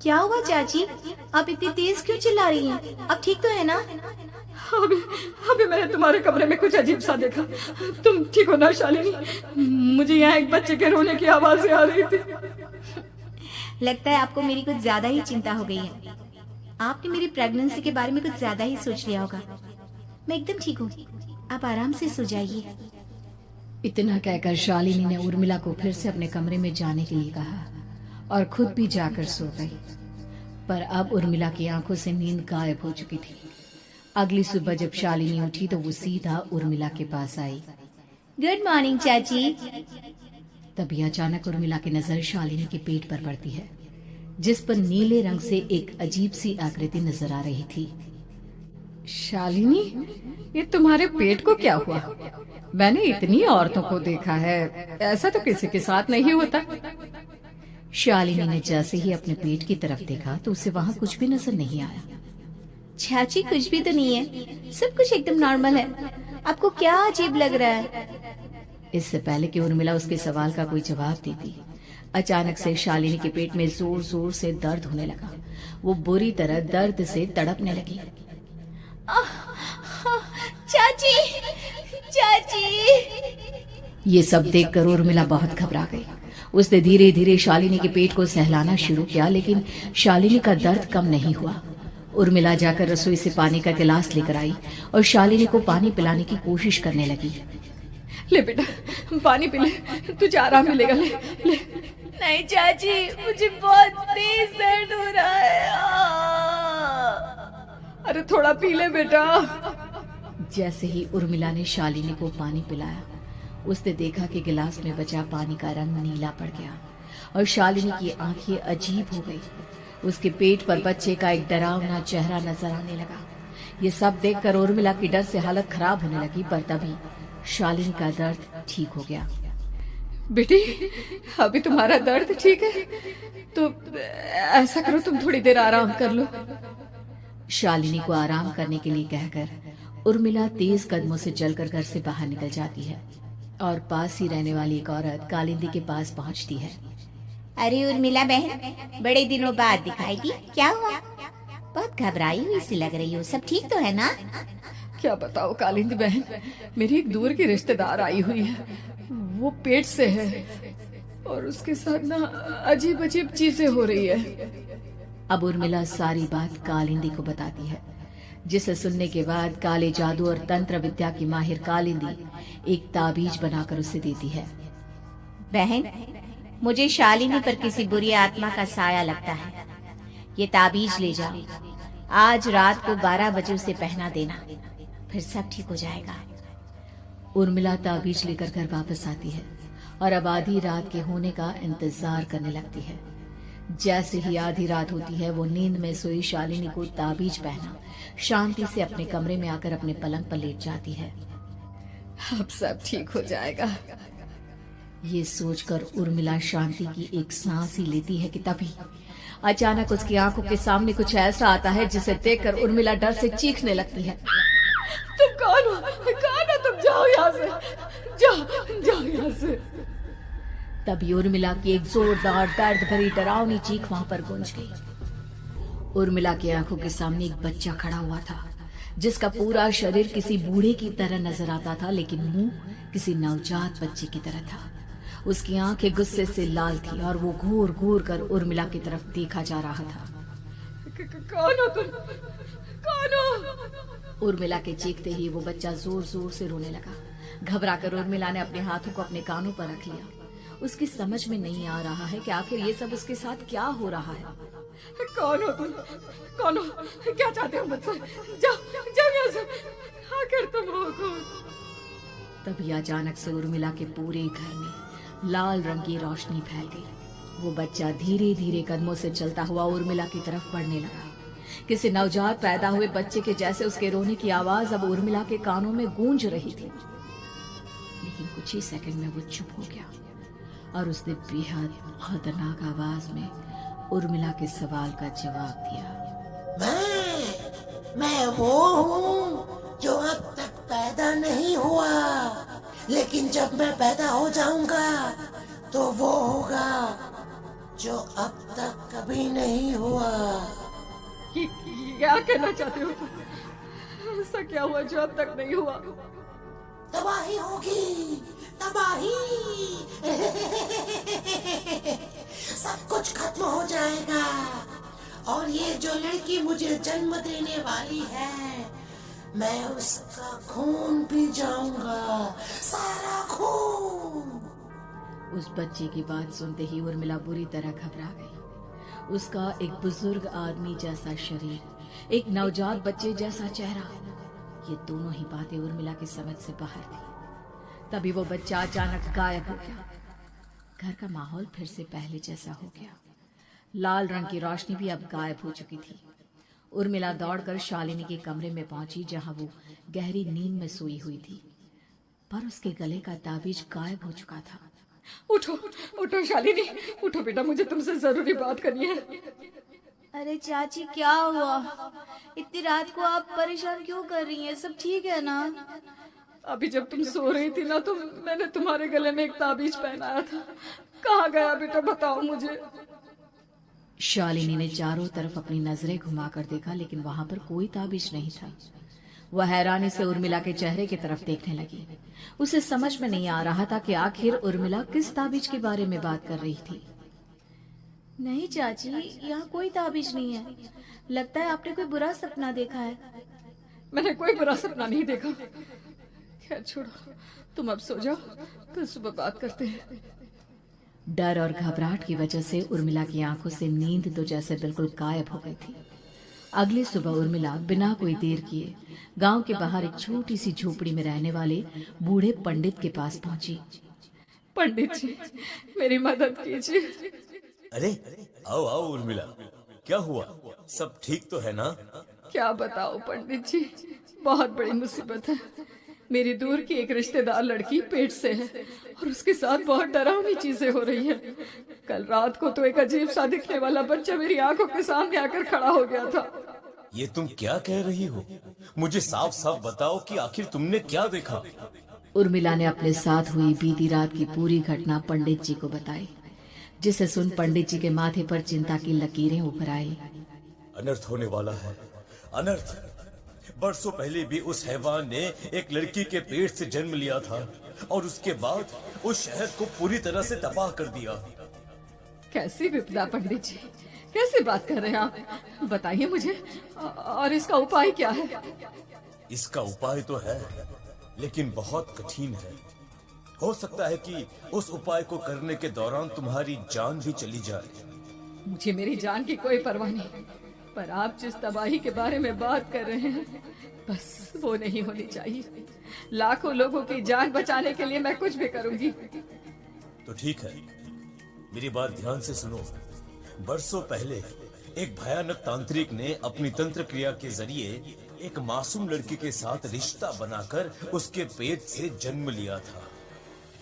क्या हुआ चाची? आप इतनी तेज क्यों चिल्ला रही हैं? आप ठीक तो है ना? अभी अभी मैंने तुम्हारे कमरे में कुछ अजीब सा देखा। तुम ठीक हो ना शालिनी? मुझे यहाँ एक बच्चे के रोने की आवाजें आ रही थी। लगता है आपको मेरी कुछ ज्यादा ही चिंता हो गई है। आपने मेरी प्रेगनेंसी के बारे में कुछ ज्यादा ही सोच लिया होगा। मैं एकदम ठीक हूँ, आप आराम से सो जाइए। इतना कहकर शालिनी ने उर्मिला को फिर से अपने कमरे में जाने के लिए कहा और खुद भी जाकर सो गई। पर अब उर्मिला की आंखों से नींद गायब हो चुकी थी। अगली सुबह जब शालिनी उठी तो वो सीधा उर्मिला के पास आई। गुड मॉर्निंग चाची। तभी अचानक उर्मिला की नजर शालिनी के पेट पर पड़ती है, जिस पर नीले रंग से एक अजीब सी आकृति नजर आ रही थी। शालिनी, ये तुम्हारे पेट को क्या हुआ? मैंने इतनी औरतों को देखा है, ऐसा तो किसी के साथ नहीं होता। शालिनी ने जैसे ही अपने पेट की तरफ देखा तो उसे वहाँ कुछ भी नजर नहीं आया। चाची कुछ भी तो नहीं है, सब कुछ एकदम नॉर्मल है। आपको क्या अजीब लग रहा है? इससे पहले कि उर्मिला उसके सवाल का कोई जवाब देती, अचानक से शालिनी के पेट में जोर जोर से दर्द होने लगा। वो बुरी तरह दर्द से तड़पने लगी। चाची, चाची। ये सब देखकर उर्मिला बहुत घबरा गई। उसने धीरे धीरे शालिनी के पेट को सहलाना शुरू किया, लेकिन शालिनी का दर्द कम नहीं हुआ। उर्मिला जाकर रसोई से पानी का गिलास लेकर आई और शालिनी को पानी पिलाने की कोशिश करने लगी। ले बेटा, पानी पी ले, तुझे आराम मिलेगा। ले ले। नहीं चाची, मुझे बहुत तेज दर्द हो रहा है। अरे थोड़ा पी ले बेटा। जैसे ही उर्मिला ने शालिनी को पानी पिलाया, उसने देखा कि गिलास में बचा पानी का रंग नीला पड़ गया और शालिनी की आंखें अजीब हो गई। उसके पेट पर बच्चे का एक डरावना चेहरा नजर आने लगा। ये सब देखकर उर्मिला की डर से हालत खराब होने लगी, पर तभी शालिनी का दर्द ठीक हो गया। बेटी, अभी तुम्हारा दर्द ठीक है तो ऐसा करो, तुम थोड़ी देर आराम कर लो। शालिनी को आराम करने के लिए कहकर उर्मिला तेज कदमों से चलकर घर से बाहर निकल जाती है और पास ही रहने वाली एक औरत कालिंदी के पास पहुंचती है। अरे उर्मिला बहन, बड़े दिनों बाद दिखाई दी, क्या हुआ? बहुत घबराई हुई सी लग रही हो, सब ठीक तो है ना? क्या बताओ कालिंदी बहन, मेरी एक दूर की रिश्तेदार आई हुई है। वो पेट से है और उसके साथ ना अजीब अजीब चीजें हो रही है। अब उर्मिला सारी बात कालिंदी को बताती है, जिसे सुनने के बाद काले जादू और तंत्र विद्या की माहिर कालिंदी एक ताबीज बनाकर उसे देती है। बहन, मुझे शालिनी पर किसी बुरी आत्मा का साया लगता है। ये ताबीज ले जाओ, आज रात को 12 बजे उसे पहना देना, फिर सब ठीक हो जाएगा। उर्मिला ताबीज लेकर घर वापस आती है और अब आधी रात के होने का इंतजार करने लगती है। जैसे ही आधी रात होती है, वो नींद में सोई शालिनी को ताबीज पहना शांति से अपने कमरे में आकर अपने पलंग पर लेट जाती है। अब सब ठीक हो जाएगा। ये सोचकर उर्मिला शांति की एक सांस ही लेती है कि तभी अचानक उसकी आंखों के सामने कुछ ऐसा आता है जिसे देखकर उर्मिला डर से चीखने लगती है। तुम कौन हो? कौन हो तुम? जाओ यहाँ से, जाओ जाओ यहाँ से। तभी उर्मिला की एक जोरदार दर्द भरी डरावनी चीख वहां पर गूंज गई। उर्मिला की आंखों के सामने एक बच्चा खड़ा हुआ था, जिसका पूरा शरीर किसी बूढ़े की तरह नजर आता था, लेकिन मुंह किसी नवजात बच्चे की तरह था। उसकी आंखें गुस्से से लाल थी और वो घूर घूर कर उर्मिला की तरफ देखा जा रहा था। कौन हो तुम? कौन हो? उर्मिला के चीखते ही वो बच्चा जोर जोर से रोने लगा। घबराकर उर्मिला ने अपने हाथों को अपने कानों पर रख लिया। उसकी समझ में नहीं आ रहा है कि आखिर ये सब उसके साथ क्या हो रहा है। कौन हो तुम? कौन हो? क्या चाहते हो मुझसे? जाओ जाओ यहाँ से, आखिर तुम हो कौन? तभी अचानक से उर्मिला के पूरे घर में लाल रंग की रोशनी फैल गई। वो बच्चा धीरे धीरे कदमों से चलता हुआ उर्मिला की तरफ बढ़ने लगा। किसी नवजात पैदा हुए बच्चे के जैसे उसके रोने की आवाज अब उर्मिला के कानों में गूंज रही थी। लेकिन कुछ ही सेकंड में वो चुप हो गया और उसने बेहद खतरनाक आवाज में उर्मिला के सवाल का जवाब दिया। मैं वो हूँ जो अब तक पैदा नहीं हुआ, लेकिन जब मैं पैदा हो जाऊंगा तो वो होगा जो अब तक कभी नहीं हुआ। ये क्या कहना चाहते हो? ऐसा क्या हुआ जो अब तक नहीं हुआ? तबाही होगी, तबाही। सब कुछ खत्म हो जाएगा और ये जो लड़की मुझे जन्म देने वाली है, मैं उसका खून पी जाऊंगा, सारा खून। उस बच्चे की बात सुनते ही उर्मिला बुरी तरह घबरा गई। उसका एक बुजुर्ग आदमी जैसा शरीर, एक नवजात बच्चे जैसा चेहरा, ये दोनों ही बातें उर्मिला की समझ से बाहर थी। तभी वो बच्चा अचानक गायब हो गया। घर का माहौल फिर से पहले जैसा हो गया। लाल रंग की रोशनी भी अब गायब हो चुकी थी। उर्मिला दौड़कर शालिनी के कमरे में पहुंची, जहां वो गहरी नींद में सोई हुई थी, पर उसके गले का ताबीज गायब हो चुका था। उठो उठो शालिनी, उठो बेटा, मुझे तुमसे जरूरी बात करनी है। अरे चाची क्या हुआ? इतनी रात को आप परेशान क्यों कर रही हैं? सब ठीक है ना? अभी जब तुम सो रही थी ना, तो मैंने तुम्हारे गले में एक ताबीज पहनाया था। कहाँ गया बेटा, बताओ मुझे। शालिनी ने चारों तरफ अपनी नजरें घुमाकर देखा, लेकिन वहां पर कोई ताबीज नहीं था। वह हैरानी से उर्मिला के चेहरे की तरफ देखने लगी। उसे समझ में नहीं आ रहा था कि आखिर उर्मिला किस ताबीज के बारे में बात कर रही थी। नहीं चाची, यहाँ कोई ताबीज नहीं है। लगता है आपने कोई बुरा सपना देखा है। मैंने कोई बुरा सपना नहीं देखा। खैर छोड़ो, तुम अब सो जाओ, कल सुबह बात करते हैं। डर और घबराहट की वजह से उर्मिला की आंखों से नींद तो जैसे बिल्कुल गायब हो गई थी। अगली सुबह उर्मिला बिना कोई देर किए गांव के बाहर एक छोटी सी झोपड़ी में रहने वाले बूढ़े पंडित के पास पहुंची। पंडित जी, मेरी मदद कीजिए। अरे आओ आओ उर्मिला, क्या हुआ? सब ठीक तो है ना? क्या बताओ पंडित जी, बहुत बड़ी मुसीबत है। मेरी दूर की एक रिश्तेदार लड़की पेट से है और उसके साथ बहुत डरावनी चीजें हो रही हैं। कल रात को तो एक अजीब सा दिखने वाला बच्चा मेरी आंखों के सामने आकर खड़ा हो गया था। ये तुम क्या कह रही हो? मुझे साफ साफ बताओ कि आखिर तुमने क्या देखा? उर्मिला ने अपने साथ हुई बीती रात की पूरी घटना पंडित जी को बताई, जिसे सुन पंडित जी के माथे पर चिंता की लकीरें उभर आई। अनर्थ होने वाला है, अनर्थ। बरसों पहले भी उस हैवान ने एक लड़की के पेट से जन्म लिया था और उसके बाद उस शहर को पूरी तरह से तबाह कर दिया। कैसी विपदा पंडित जी, कैसे बात कर रहे हैं आप? बताइए मुझे, और इसका उपाय क्या है? इसका उपाय तो है, लेकिन बहुत कठिन है। हो सकता है कि उस उपाय को करने के दौरान तुम्हारी जान भी चली जाए। मुझे मेरी जान की कोई परवाह नहीं, पर आप जिस तबाही के बारे में बात कर रहे हैं, बस वो नहीं होनी चाहिए। लाखों लोगों की जान बचाने के लिए मैं कुछ भी करूंगी। तो ठीक है, मेरी बात ध्यान से सुनो। बरसों पहले एक भयानक तांत्रिक ने अपनी तंत्र क्रिया के जरिए एक मासूम लड़की के साथ रिश्ता बनाकर उसके पेट से जन्म लिया था।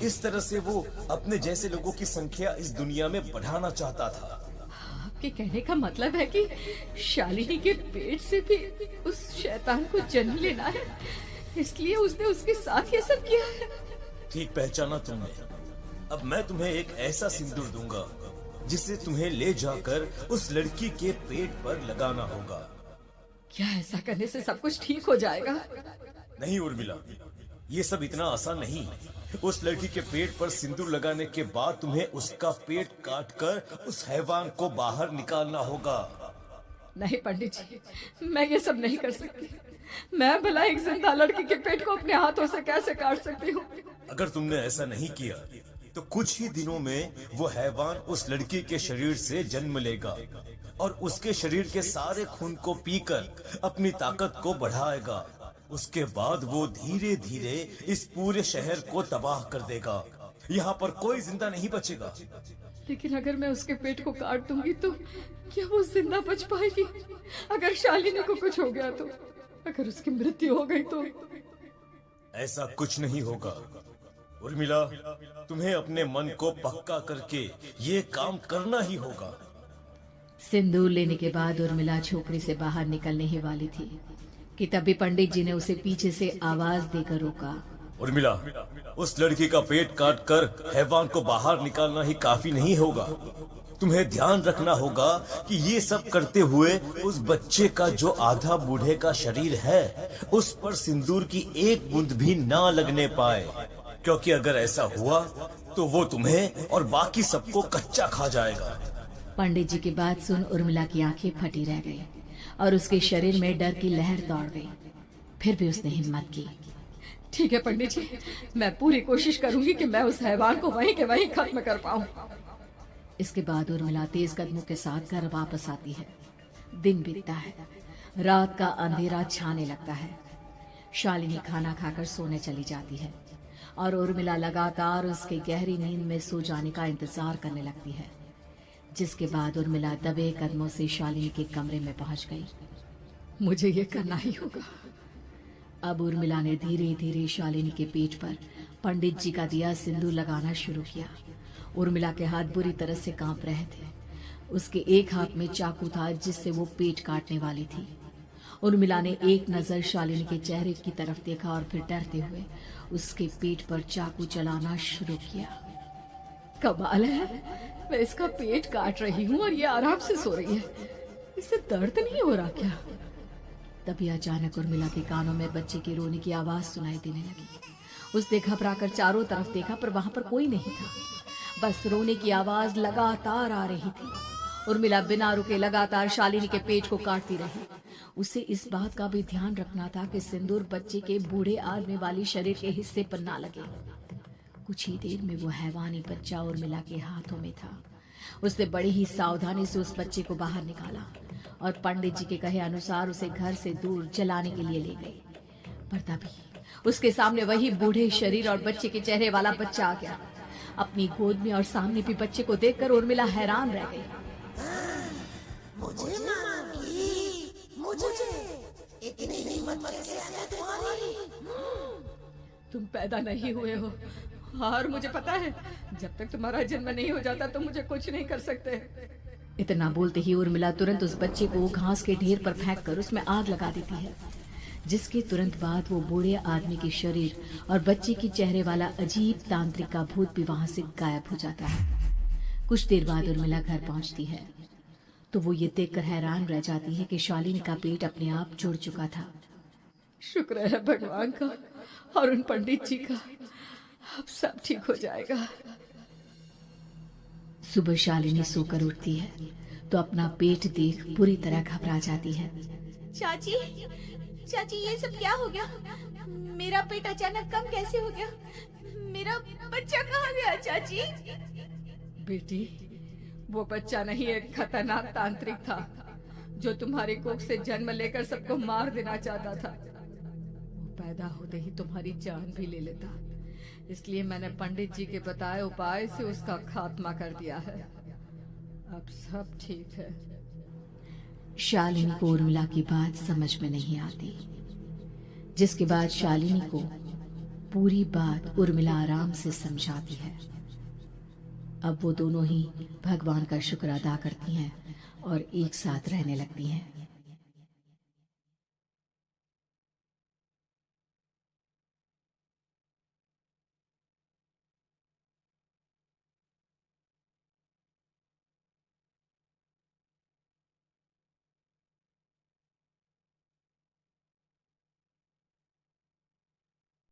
इस तरह से वो अपने जैसे लोगों की संख्या इस दुनिया में बढ़ाना चाहता था। आपके कहने का मतलब है कि शालिनी के पेट से भी उस शैतान को जन्म लेना है, इसलिए उसने उसके साथ ये सब किया है। ठीक पहचाना तुमने। अब मैं तुम्हें एक ऐसा सिंदूर दूंगा जिसे तुम्हें ले जाकर उस लड़की के पेट पर लगाना होगा। क्या ऐसा करने से सब कुछ ठीक हो जाएगा? नहीं उर्मिला, ये सब इतना आसान नहीं। उस लड़की के पेट पर सिंदूर लगाने के बाद तुम्हें उसका पेट काटकर उस हैवान को बाहर निकालना होगा। नहीं पंडित जी, मैं ये सब नहीं कर सकती। मैं भला एक जिंदा लड़की के पेट को अपने हाथों से कैसे काट सकती हूँ? अगर तुमने ऐसा नहीं किया तो कुछ ही दिनों में वो हैवान उस लड़की के शरीर से जन्म लेगा और उसके शरीर के सारे खून को पीकर अपनी ताकत को बढ़ाएगा। उसके बाद वो धीरे धीरे इस पूरे शहर को तबाह कर देगा। यहाँ पर कोई जिंदा नहीं बचेगा। लेकिन अगर मैं उसके पेट को काट दूंगी तो क्या वो जिंदा बच पाएगी? अगर शालिनी को कुछ हो गया तो, अगर उसकी मृत्यु हो गई तो? ऐसा कुछ नहीं होगा उर्मिला, तुम्हें अपने मन को पक्का करके ये काम करना ही होगा। सिंदूर लेने के बाद उर्मिला झोपड़ी से बाहर निकलने ही वाली थी कि तभी पंडित जी ने उसे पीछे से आवाज देकर रोका। उर्मिला, उस लड़की का पेट काट कर हैवान को बाहर निकालना ही काफी नहीं होगा। तुम्हें ध्यान रखना होगा कि ये सब करते हुए उस बच्चे का जो आधा बूढ़े का शरीर है उस पर सिंदूर की एक बूंद भी ना लगने पाए, क्योंकि अगर ऐसा हुआ तो वो तुम्हें और बाकी सबको कच्चा खा जाएगा। पंडित जी की बात सुन उर्मिला की आंखें फटी रह गई और उसके शरीर में डर की लहर दौड़ गई। फिर भी उसने हिम्मत की। ठीक है पंडित जी, मैं पूरी कोशिश करूंगी कि मैं उस हैवान को वहीं के वहीं खत्म कर पाऊं। इसके बाद उर्मिला तेज कदमों के साथ घर वापस आती है। दिन बीतता है, रात का अंधेरा छाने लगता है। शालिनी खाना खाकर सोने चली जाती है और उर्मिला लगातार उसके गहरी नींद में सो जाने का इंतजार करने लगती है। जिसके बाद उर्मिला दबे कदमों से शालिनी के कमरे में पहुंच गई। मुझे ये करना ही होगा। अब उर्मिला ने धीरे धीरे शालिनी के पेट पर पंडित जी का दिया सिंदूर लगाना शुरू किया। उर्मिला के हाथ बुरी तरह से कांप रहे थे। उसके एक हाथ में चाकू था जिससे वो पेट काटने वाली थी। उर्मिला ने एक नजर शालिनी के चेहरे की तरफ देखा और फिर डरते हुए उसके पेट पर चाकू चलाना शुरू किया। कमाल है, मैं इसका पेट काट रही हूँ और ये आराम से सो रही है। इससे दर्द नहीं हो रहा क्या? तभी अचानक उर्मिला के कानों में बच्चे की रोने की आवाज सुनाई देने लगी। उसने घबराकर चारों तरफ देखा पर वहां पर कोई नहीं था। बस रोने की आवाज लगातार आ रही थी। उर्मिला बिना रुके लगातार शालिनी के पेट को काटती रही। उसे इस बात का भी ध्यान रखना था कि सिंदूर बच्चे के बूढ़े आदमी वाली शरीर के हिस्से पर ना लगे। कुछ ही देर में वो हैवानी बच्चा उर्मिला के हाथों में था। उसने बड़ी ही सावधानी से उस बच्चे को बाहर निकाला और पंडित जी के कहे अनुसार उसे घर से दूर जलाने के लिए ले गई। पर तभी उसके सामने वही बूढ़े शरीर और बच्चे के चेहरे वाला बच्चा आ गया। अपनी गोद में और सामने भी बच्चे को देखकर उर्मिला हैरान रह गई। मुझे मारोगी? मुझे इतनी हिम्मत कैसे है तुम्हारी? तुम पैदा नहीं हुए हो और मुझे पता है जब तक तुम्हारा जन्म नहीं हो जाता तो मुझे कुछ नहीं कर सकते। इतना बोलते ही उर्मिला तुरंत उस बच्चे को घास के ढेर पर फेंक कर उसमें आग लगा देती है। जिसके तुरंत बाद वो बूढ़े आदमी के शरीर और बच्चे के चेहरे वाला अजीब तांत्रिक का भूत भी वहां से गायब हो जाता है। कुछ देर बाद उर्मिला घर पहुंचती है तो वो ये देखकर हैरान रह जाती है कि शालिनी का पेट अपने आप जुड़ चुका था। शुक्र है भगवान का और उन पंडित जी का, अब सब ठीक हो जाएगा। सुबह शालिनी सोकर उठती है तो अपना पेट देख बुरी तरह घबरा जाती है। चाची, चाची ये सब क्या हो गया? मेरा पेट अचानक कम कैसे हो गया? मेरा बच्चा कहाँ गया चाची? बेटी, वो बच्चा नहीं, एक खतरनाक तांत्रिक था जो तुम्हारी कोख से जन्म लेकर सबको मार देना चाहता था। वो पैदा होते ही तुम्हारी जान भी ले लेता, इसलिए मैंने पंडित जी के बताए उपाय से उसका खात्मा कर दिया है। अब सब ठीक है। शालिनी को उर्मिला की बात समझ में नहीं आती। जिसके बाद शालिनी को पूरी बात उर्मिला आराम से समझाती है। अब वो दोनों ही भगवान का शुक्र अदा करती हैं और एक साथ रहने लगती हैं।